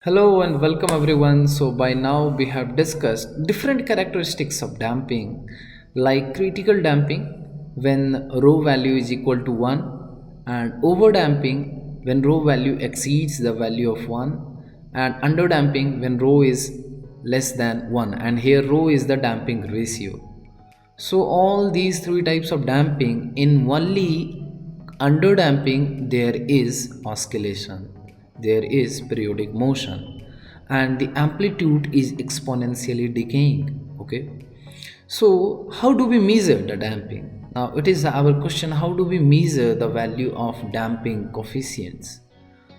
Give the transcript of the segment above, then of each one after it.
Hello and welcome everyone. So, by now we have discussed different characteristics of damping, like critical damping when rho value is equal to 1, and over damping when rho value exceeds the value of 1, and under damping when rho is less than 1. And here rho is the damping ratio. So all these three types of damping, in only under damping there is oscillation, there is periodic motion, and the amplitude is exponentially decaying. Okay, so how do we measure the damping? Now it is our question, how do we measure the value of damping coefficients?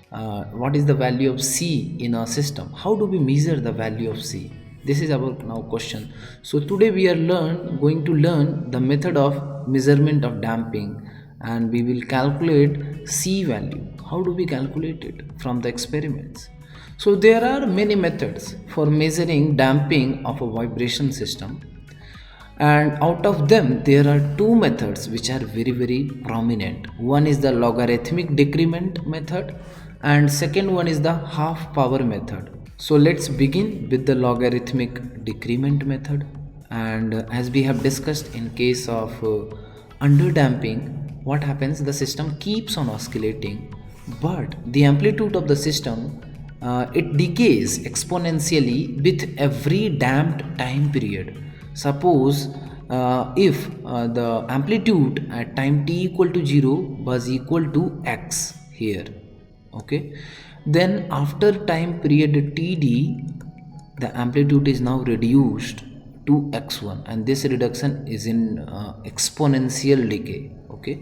What is the value of C in our system? How do we measure the value of C? This is our now question. So today we are going to learn the method of measurement of damping, and we will calculate C value. How do we calculate it from the experiments? So there are many methods for measuring damping of a vibration system, and out of them there are two methods which are very prominent. One is the logarithmic decrement method, and second one is the half power method. So let's begin with the logarithmic decrement method. And as we have discussed, in case of under damping, what happens, the system keeps on oscillating, but the amplitude of the system, it decays exponentially with every damped time period. Suppose if the amplitude at time t equal to 0 was equal to x here, okay, then after time period td, the amplitude is now reduced to x1, and this reduction is in exponential decay, okay,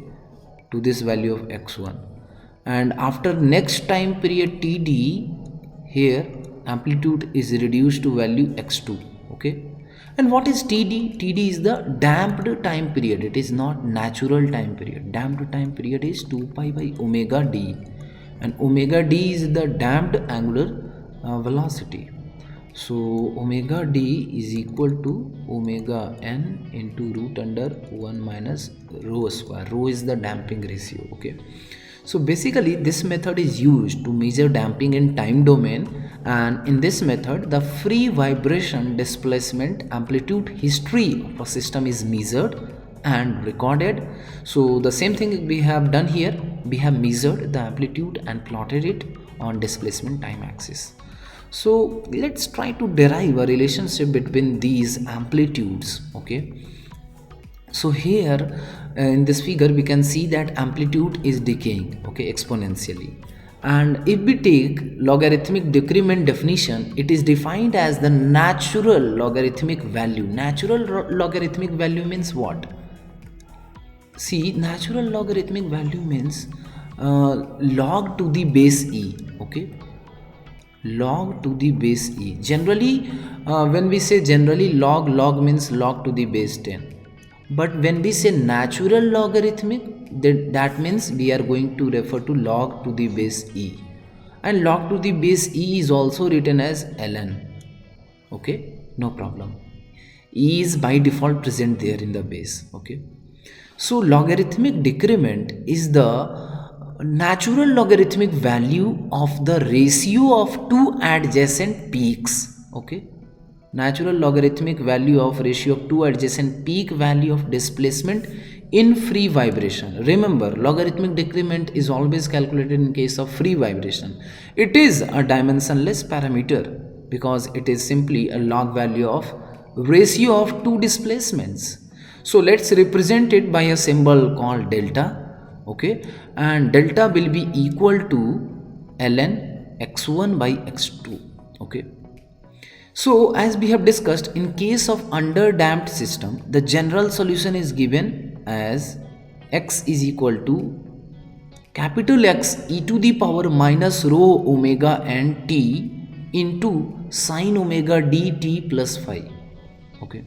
to this value of x1. And after next time period td, here amplitude is reduced to value x2, okay. And what is td? Td is the damped time period, it is not natural time period. Damped time period is 2 pi by omega d, and omega d is the damped angular velocity. So omega d is equal to omega n into root under 1 minus rho square. Rho is the damping ratio, okay. So basically this method is used to measure damping in time domain, and in this method the free vibration displacement amplitude history of a system is measured and recorded. So the same thing we have done here, we have measured the amplitude and plotted it on displacement time axis. So let's try to derive a relationship between these amplitudes, okay. So here in this figure we can see that amplitude is decaying, okay, exponentially. And if we take logarithmic decrement definition, it is defined as the natural logarithmic value. Natural logarithmic value means what? See, natural logarithmic value means log to the base e, okay, log to the base e. Generally when we say generally, log means log to the base 10. But when we say natural logarithmic, that means we are going to refer to log to the base e, and log to the base e is also written as ln, okay, no problem. E is by default present there in the base, okay. So logarithmic decrement is the natural logarithmic value of the ratio of two adjacent peaks, okay. Natural logarithmic value of ratio of two adjacent peak value of displacement in free vibration. Remember, logarithmic decrement is always calculated in case of free vibration. It is a dimensionless parameter because it is simply a log value of ratio of two displacements. So let's represent it by a symbol called delta, okay, and delta will be equal to ln x1 by x2, okay. So as we have discussed, in case of underdamped system, the general solution is given as x is equal to capital X e to the power minus rho omega n t into sine omega dt plus phi, okay.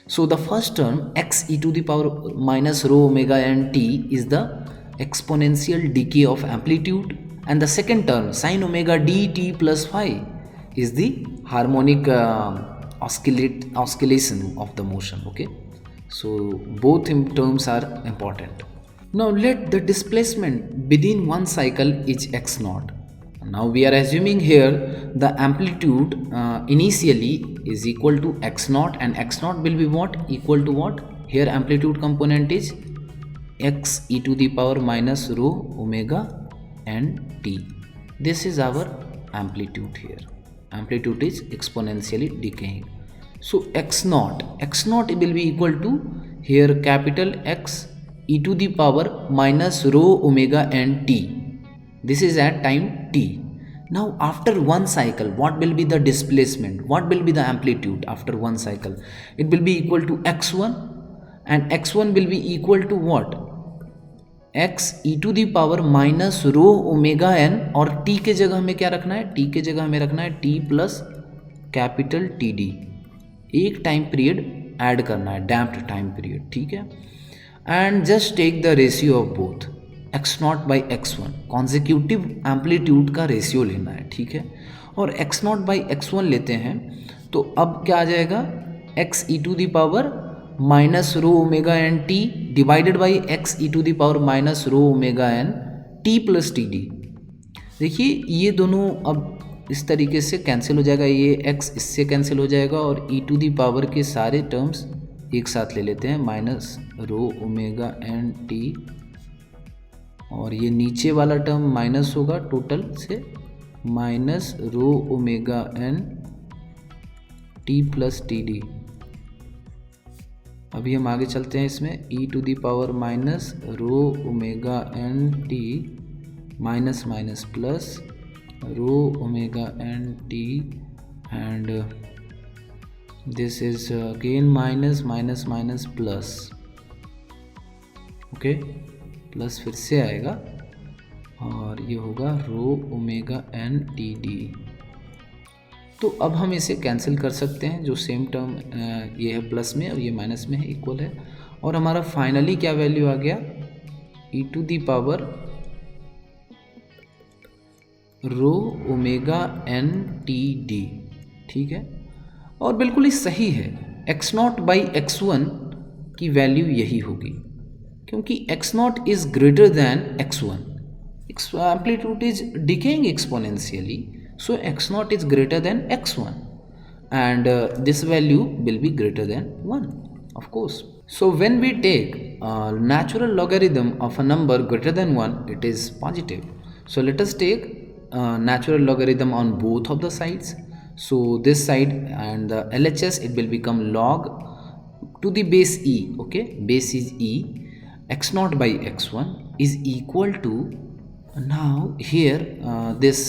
So the first term x e to the power minus rho omega n t is the exponential decay of amplitude, and the second term sine omega dt plus phi is the harmonic oscillation of the motion, okay. So both terms are important. Now let the displacement within one cycle is x naught. Now we are assuming here the amplitude initially is equal to x naught, and x naught will be what? Equal to what? Here amplitude component is x e to the power minus rho omega n t. This is our amplitude here. Amplitude is exponentially decaying. So x naught will be equal to here capital X e to the power minus rho omega n t. This is at time t. Now after one cycle, what will be the displacement? What will be the amplitude after one cycle? It will be equal to x1, and x1 will be equal to what? x e to the power minus rho omega n, और t के जगह हमें क्या रखना है? t के जगह हमें रखना है t plus capital T d. एक टाइम पीरियड ऐड करना है, डैम्प्ड टाइम पीरियड, ठीक है. And just take the ratio of both x naught by x one. Consecutive amplitude का रेशियो लेना है, ठीक है. और x naught by x one लेते हैं तो अब क्या आ जाएगा? X e to the power minus rho omega n t divided by x e to the power minus rho omega n t plus t d. देखिए ये दोनों अब इस तरीके से कैंसिल हो जाएगा, ये x इससे कैंसिल हो जाएगा, और e टू दी पावर के सारे टर्म्स एक साथ ले लेते हैं, minus rho omega n t, और ये नीचे वाला टर्म माइनस होगा टोटल से, minus rho omega n t plus t d. अभी हम आगे चलते हैं इसमें, e to the power minus rho omega n t minus minus plus rho omega n t, and this is again minus minus minus plus, okay, plus फिर से आएगा और ये होगा rho omega n t d. तो अब हम इसे कैंसिल कर सकते हैं, जो सेम टर्म ये है प्लस में और ये माइनस में है, इक्वल है, और हमारा फाइनली क्या वैल्यू आ गया? e to the power rho omega n t d, ठीक है. और बिल्कुल ही सही है, x naught by x one की वैल्यू यही होगी, क्योंकि x naught is greater than x one. Amplitude is decaying exponentially, so x naught is greater than x1, and this value will be greater than 1, of course. So when we take natural logarithm of a number greater than 1, it is positive. So let us take natural logarithm on both of the sides. So this side and the LHS, it will become log to the base e, okay, base is e, x naught by x1 is equal to, now here this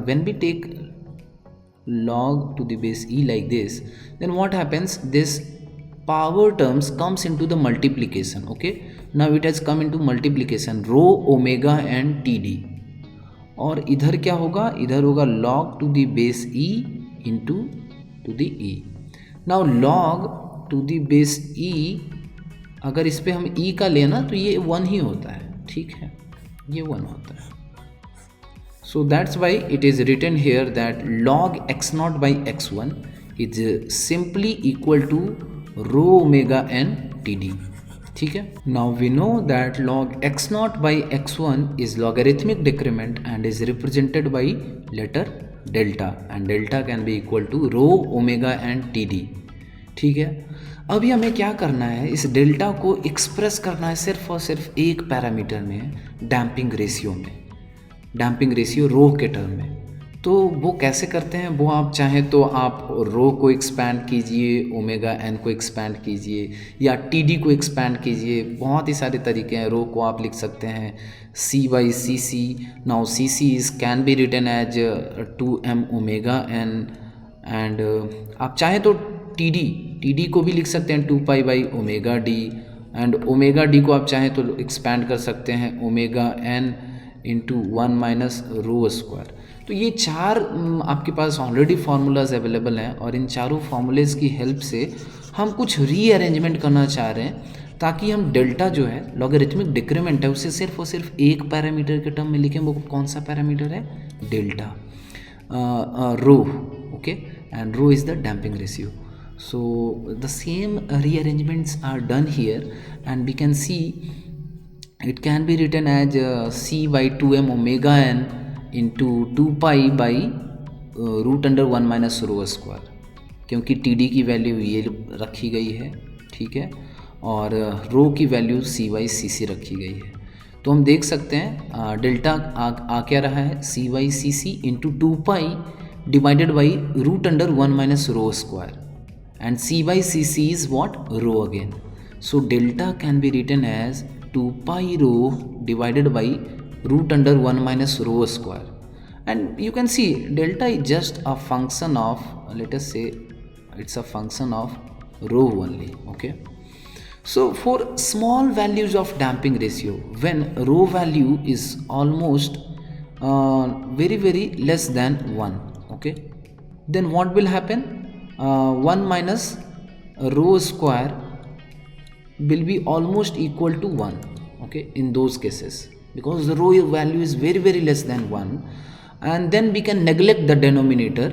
when we take log to the base e like this, then what happens? This power terms comes into the multiplication, okay. Now it has come into multiplication, row omega and T D, और इधर क्या होगा? इधर होगा log to the base e into to the e. now log to the base e, अगर इस पे हम e का लेना तो ये 1 ही होता है, ठीक है, ये 1 होता है. So that's why it is written here that log x naught by x1 is simply equal to rho omega n td, ठीक है. Now we know that log x naught by x1 is logarithmic decrement and is represented by letter delta, and delta can be equal to rho omega n td, ठीक है. अभी हमें क्या करना है? इस डेल्टा को एक्सप्रेस करना है सिर्फ और सिर्फ एक पैरामीटर में, डैम्पिंग रेशियो में, डैम्पिंग रेशियो रो के टर्म में. तो वो कैसे करते हैं? वो आप चाहें तो आप रो को एक्सपैंड कीजिए, ओमेगा एन को एक्सपैंड कीजिए, या टी डी को एक्सपैंड कीजिए, बहुत ही सारे तरीके हैं. रो को आप लिख सकते हैं C by C C. Now C C is can be written as 2m omega N, and आप चाहें तो टी डी को भी लिख सकते हैं 2 pi by omega d, and omega d को आप चाहें तो एक्सपैंड कर सकते हैं omega n into 1 minus rho square. तो ये चार आपके पास ऑलरेडी फार्मूलाज अवेलेबल हैं, और इन चारों फार्मूलेज की हेल्प से हम कुछ रीअरेंजमेंट करना चाह रहे हैं, ताकि हम डेल्टा जो है लॉगरिथमिक डिक्रीमेंट है उसे सिर्फ और सिर्फ एक पैरामीटर के टर्म में लिखें. वो कौन सा पैरामीटर है? Delta, rho, okay, and rho is the damping ratio. So the same rearrangements are done here, and we can see it can be written as c by 2m omega n into 2 pi by root under 1 minus rho square, क्योंकि t d की value ये रखी गई है, ठीक है, और रो की वैल्यू सी वाई सी सी रखी गई है। तो हम देख सकते हैं डेल्टा आ क्या रहा है, C Y C C into 2 pi divided by root under 1 minus rho square, and cy cc is what, rho again. So delta can be written as 2 pi rho divided by root under 1 minus rho square, and you can see delta is just a function of, let us say it's a function of rho only. Okay, so for small values of damping ratio, when rho value is almost very less than 1, okay, then what will happen, 1 minus rho square will be almost equal to 1, okay, in those cases, because the rho value is very less than 1, and then we can neglect the denominator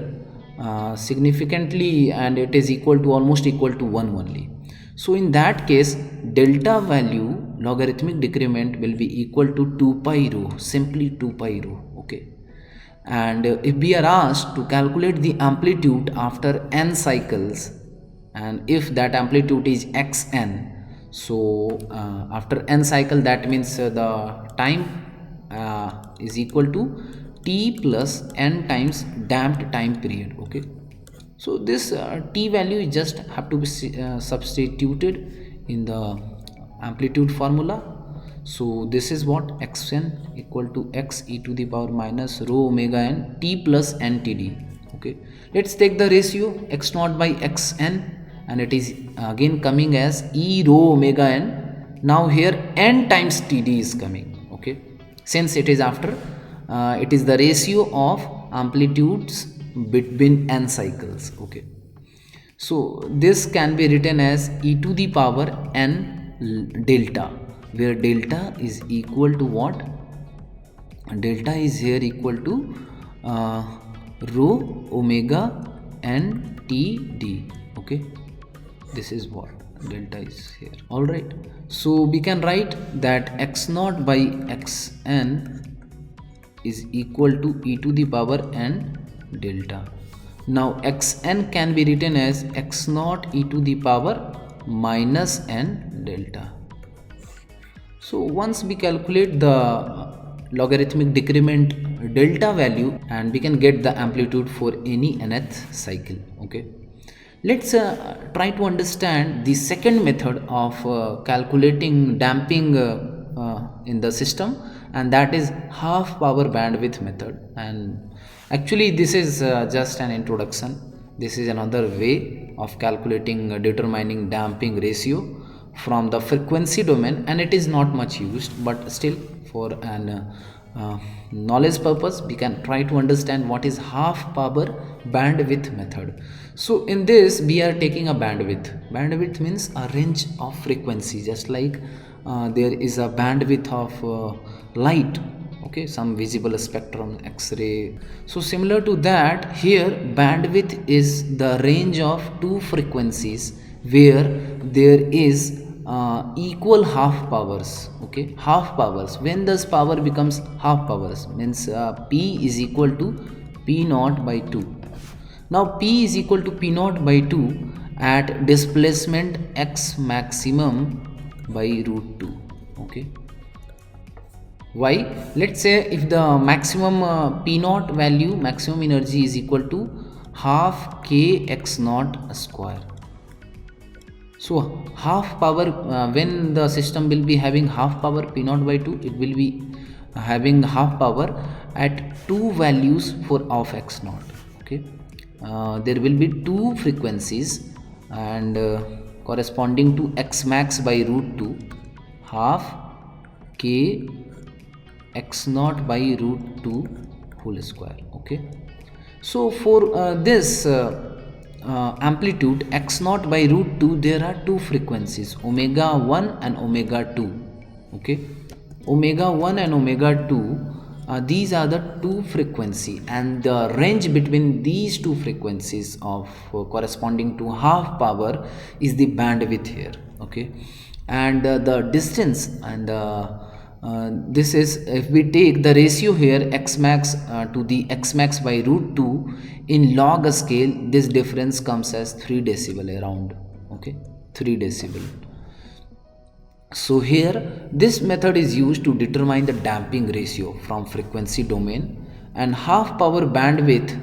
significantly, and it is equal to almost equal to 1 only. So in that case, delta value logarithmic decrement will be equal to 2 pi rho, simply 2 pi rho. Okay, and if we are asked to calculate the amplitude after n cycles, and if that amplitude is xn, so after n cycle, that means the time is equal to t plus n times damped time period. Okay, so this t value just have to be substituted in the amplitude formula. So this is what, xn equal to x e to the power minus rho omega n t plus n td. Okay, let's take the ratio x naught by xn, and it is again coming as e rho omega n. Now here n times td is coming. Okay, since it is after it is the ratio of amplitudes between n cycles. Okay, so this can be written as e to the power n delta, where delta is equal to what, delta is here equal to rho omega n t d. Okay, this is what delta is here. All right, so we can write that x naught by xn is equal to e to the power n delta. Now xn can be written as x naught e to the power minus n delta. So once we calculate the logarithmic decrement delta value, and we can get the amplitude for any nth cycle. Okay, let's try to understand the second method of calculating damping in the system, and that is half power bandwidth method. And actually this is just an introduction. This is another way of calculating determining damping ratio from the frequency domain, and it is not much used, but still for an knowledge purpose we can try to understand what is half power bandwidth method. So in this we are taking a bandwidth means a range of frequency, just like there is a bandwidth of light, okay, some visible spectrum, x-ray. So similar to that, here bandwidth is the range of two frequencies where there is equal half powers. Okay, half powers, when this power becomes half powers means p is equal to p naught by 2. Now p is equal to p naught by 2 at displacement x maximum by root 2. Okay, why? Let's say if the maximum p naught value, maximum energy is equal to half k x naught square. So half power, when the system will be having half power p naught by 2, it will be having half power at two values for of x naught. Okay, there will be two frequencies, and corresponding to x max by root 2, half k x naught by root 2 whole square. Okay, so for this amplitude x naught by root 2, there are two frequencies, omega 1 and omega 2. Okay, omega 1 and omega 2, these are the two frequency, and the range between these two frequencies of corresponding to half power is the bandwidth here. Okay, and the distance and the This is, if we take the ratio here x max to the x max by root 2 in log a scale, this difference comes as 3 decibel around. Okay, 3 decibel. So here this method is used to determine the damping ratio from frequency domain, and half power bandwidth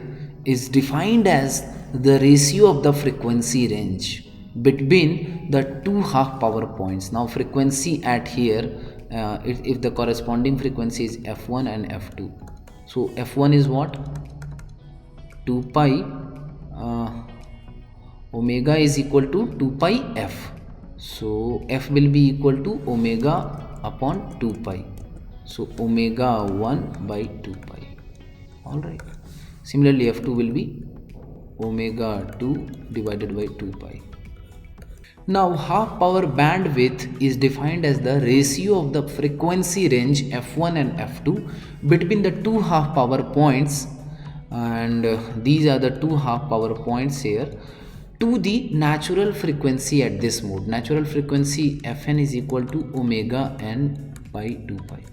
is defined as the ratio of the frequency range between the two half power points. Now frequency at here, if the corresponding frequency is f1 and f2, so f1 is what, 2 pi omega is equal to 2 pi f. So f will be equal to omega upon 2 pi. So omega 1 by 2 pi. Alright. Similarly, f2 will be omega 2 divided by 2 pi. Now half power bandwidth is defined as the ratio of the frequency range f1 and f2 between the two half power points, and these are the two half power points here, to the natural frequency at this mode. Natural frequency fn is equal to omega n by 2 pi.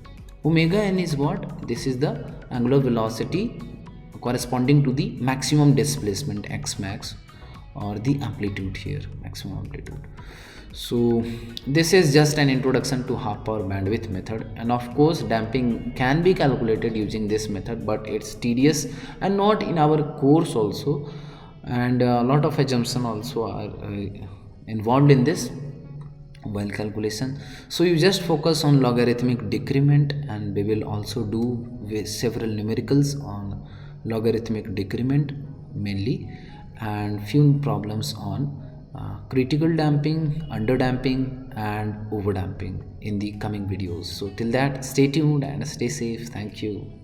Omega n is what? This is the angular velocity corresponding to the maximum displacement x max, or the amplitude here, maximum amplitude. So this is just an introduction to half power bandwidth method, and of course damping can be calculated using this method, but it's tedious and not in our course also, and a lot of assumptions also are involved in this while calculation. So you just focus on logarithmic decrement, and we will also do with several numericals on logarithmic decrement mainly, and few problems on critical damping, under damping and over damping in the coming videos. So till that, stay tuned and stay safe. Thank you.